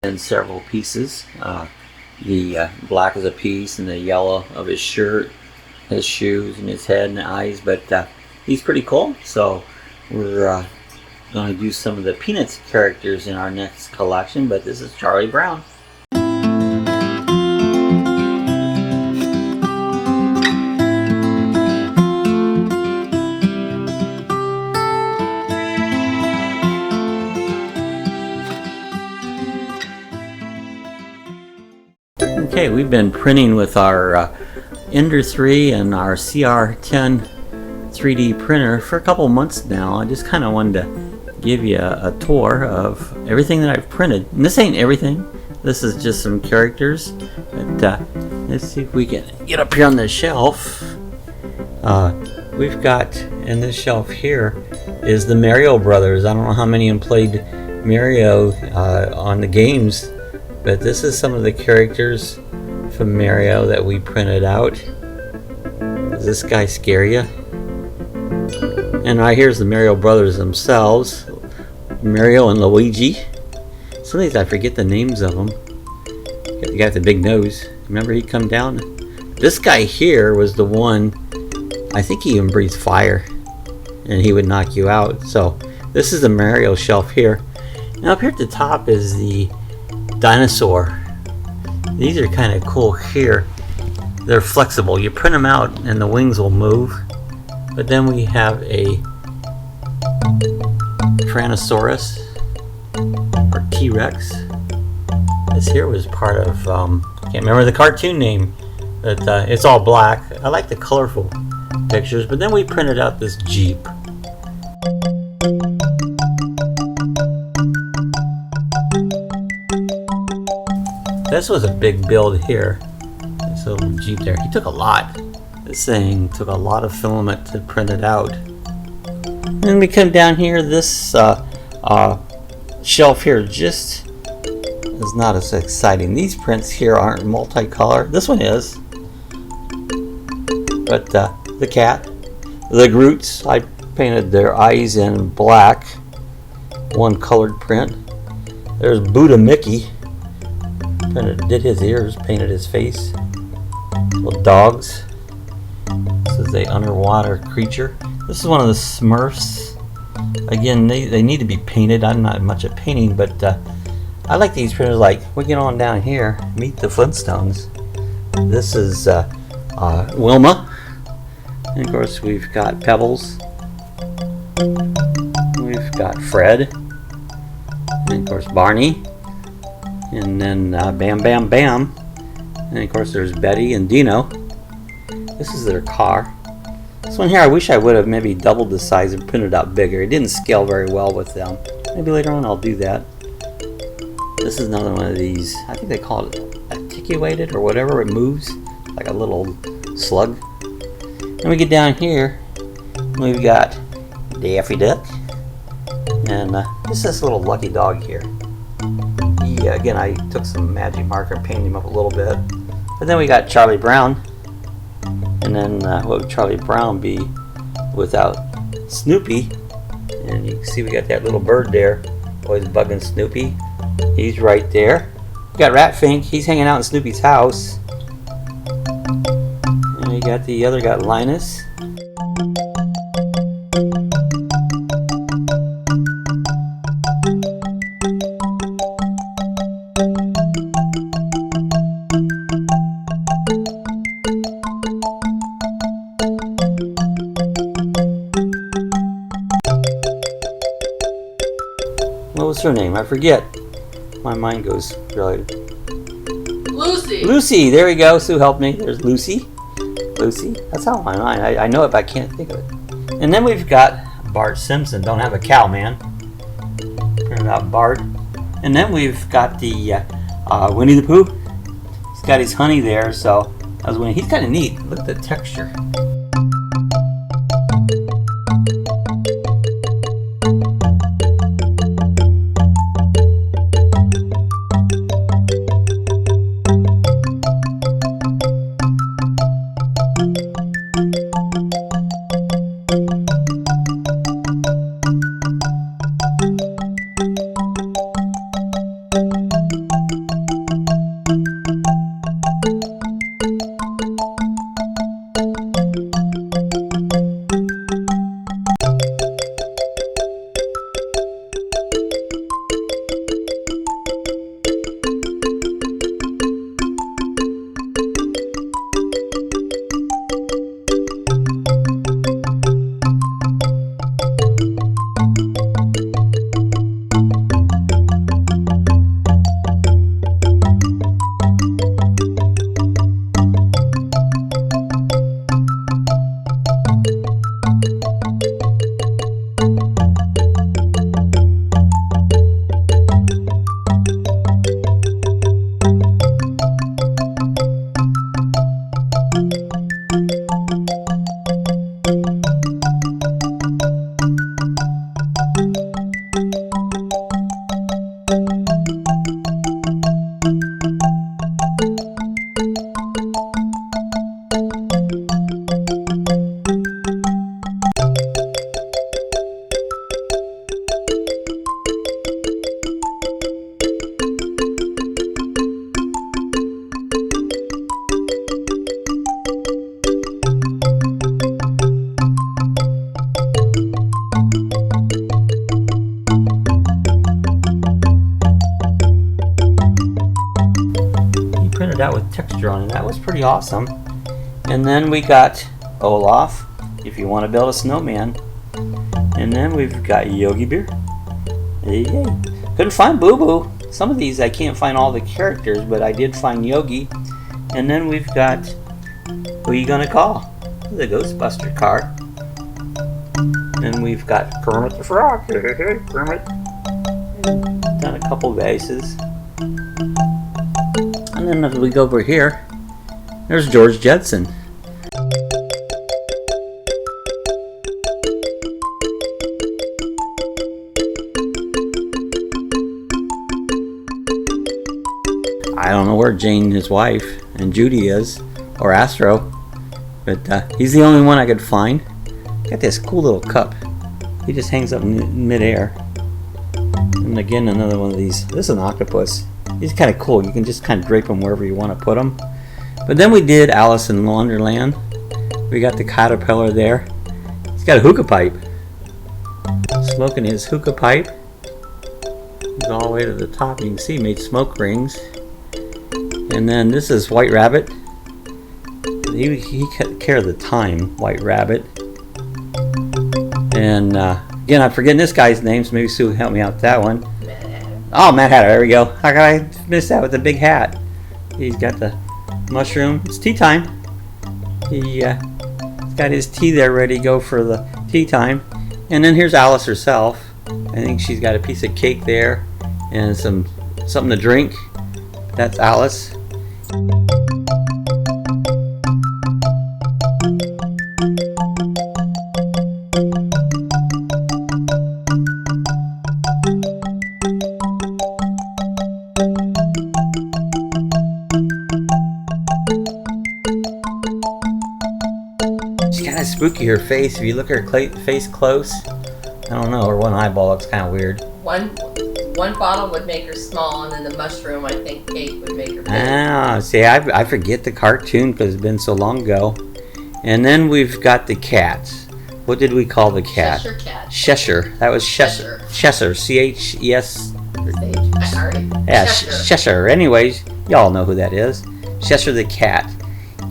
in several pieces. The black is a piece, and the yellow of his shirt, his shoes, and his head and eyes. But he's pretty cool. So we're going to do some of the Peanuts characters in our next collection. But this is Charlie Brown. Okay, we've been printing with our Ender 3 and our CR10 3D printer for a couple months now. I just kind of wanted to give you a tour of everything that I've printed. And this ain't everything. This is just some characters. But let's see if we can get up here on the shelf. We've got, in this shelf here, is the Mario Brothers. I don't know how many of them played Mario on the games. But this is some of the characters from Mario that we printed out. Does this guy scare you? And right here's the Mario Brothers themselves. Mario and Luigi. Some of these I forget the names of them. The guy with the big nose. Remember he'd come down? This guy here was the one, I think he even breathed fire. And he would knock you out. So this is the Mario shelf here. Now up here at the top is the dinosaur. These are kind of cool here. They're flexible. You print them out and the wings will move. But then we have a Tyrannosaurus or T-Rex. This here was part of, can't remember the cartoon name, but it's all black. I like the colorful pictures. But then we printed out this Jeep. This was a big build here. This little Jeep there. He took a lot. This thing took a lot of filament to print it out. And we come down here. This shelf here just is not as exciting. These prints here aren't multicolor. This one is. But the cat, the Groots, I painted their eyes in black. One colored print. There's Buddha Mickey. Did his ears, painted his face. Little dogs. This is a underwater creature. This is one of the Smurfs. Again, they need to be painted. I'm not much at painting, but I like these printers. Like, we get on down here, meet the Flintstones. This is Wilma. And of course, we've got Pebbles. We've got Fred. And of course, Barney. And then Bam Bam Bam. And of course there's Betty and Dino. This is their car. This one here I wish I would have maybe doubled the size and printed out bigger. It didn't scale very well with them. Maybe later on I'll do that. This is another one of these. I think they call it articulated or whatever. It moves like a little slug. And we get down here. We've got Daffy Duck. And this is this little lucky dog here. Again, I took some magic marker and painted him up a little bit. But then we got Charlie Brown. And then what would Charlie Brown be without Snoopy? And you can see we got that little bird there. Always bugging Snoopy. He's right there. We got Ratfink. He's hanging out in Snoopy's house. And we got the other guy, Linus. What was her name? I forget. My mind goes really. Lucy. Lucy. There we go. Sue helped me. There's Lucy. Lucy. That's how my mind. I know it, but I can't think of it. And then we've got Bart Simpson. Don't have a cow, man. Printed out Bart. And then we've got the Winnie the Pooh. He's got his honey there, so I was wondering. He's kind of neat. Look at the texture. out with texture on it. That was pretty awesome. And then we got Olaf, if you want to build a snowman. And then we've got Yogi Bear. There you go. Couldn't find Boo Boo. Some of these I can't find all the characters, but I did find Yogi. And then we've got Who You Gonna Call? The Ghostbuster car. And we've got Kermit the Frog. Kermit. Done a couple bases. And then as we go over here, there's George Jetson. I don't know where Jane, his wife, and Judy is, or Astro, but he's the only one I could find. Got this cool little cup. He just hangs up in midair. And again, another one of these. This is an octopus. He's kind of cool. You can just kind of drape him wherever you want to put him. But then we did Alice in Wonderland. We got the caterpillar there. He's got a hookah pipe. Smoking his hookah pipe. He's all the way to the top. You can see he made smoke rings. And then this is White Rabbit. He took care of the time, White Rabbit. And again, I'm forgetting this guy's name, so maybe Sue will help me out with that one. Oh, Mad Hatter, there we go. How could I miss that with the big hat? He's got the mushroom. It's tea time. He's got his tea there ready to go for the tea time. And then here's Alice herself. I think she's got a piece of cake there and something to drink. That's Alice. She's kind of spooky, her face. If you look at her face close, I don't know, her one eyeball looks kind of weird. One bottle would make her small, and then the mushroom, I think, cake would make her big. Ah, see, I forget the cartoon because it's been so long ago. And then we've got the cat. What did we call the cat? Cheshire Cat. Cheshire. That was Cheshire. Cheshire. C-H-E-S. Yeah, Cheshire. Anyways, y'all know who that is. Cheshire the cat.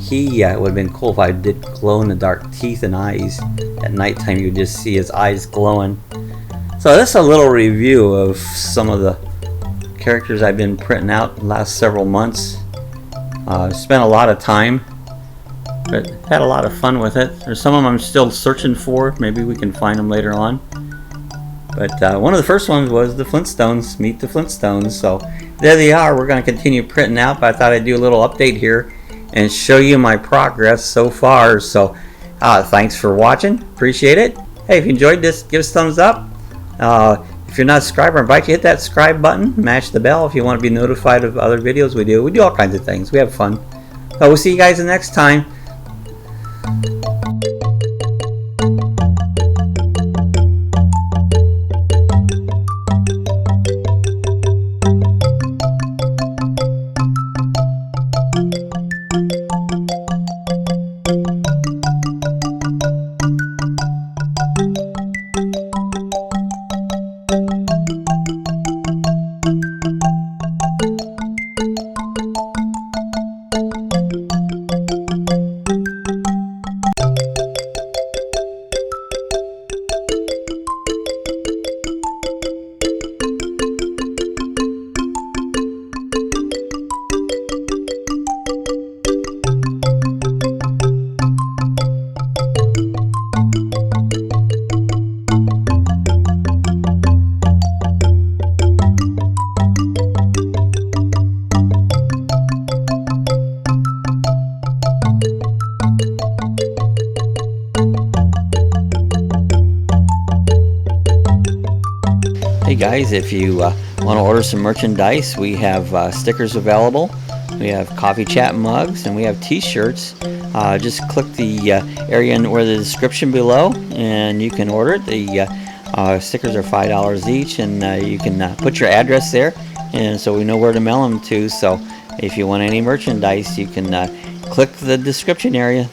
He would have been cool if I did glow-in-the-dark teeth and eyes. At nighttime, you would just see his eyes glowing. So this is a little review of some of the characters I've been printing out the last several months. Spent a lot of time, but had a lot of fun with it. There's some of them I'm still searching for. Maybe we can find them later on. But one of the first ones was the Flintstones. Meet the Flintstones. So there they are. We're going to continue printing out, but I thought I'd do a little update here and show you my progress so far. So thanks for watching. Appreciate it. Hey, if you enjoyed this, give us a thumbs up. If you're not a subscriber, I invite you to hit that subscribe button, mash the bell if you want to be notified of other videos we do. We do all kinds of things. We have fun. So we'll see you guys the next time. Hey guys, if you want to order some merchandise, we have stickers available. We have coffee chat mugs and we have t-shirts. Just click the area where the description below and you can order it. The stickers are $5 each, and you can put your address there, and so we know where to mail them to. So if you want any merchandise, you can click the description area.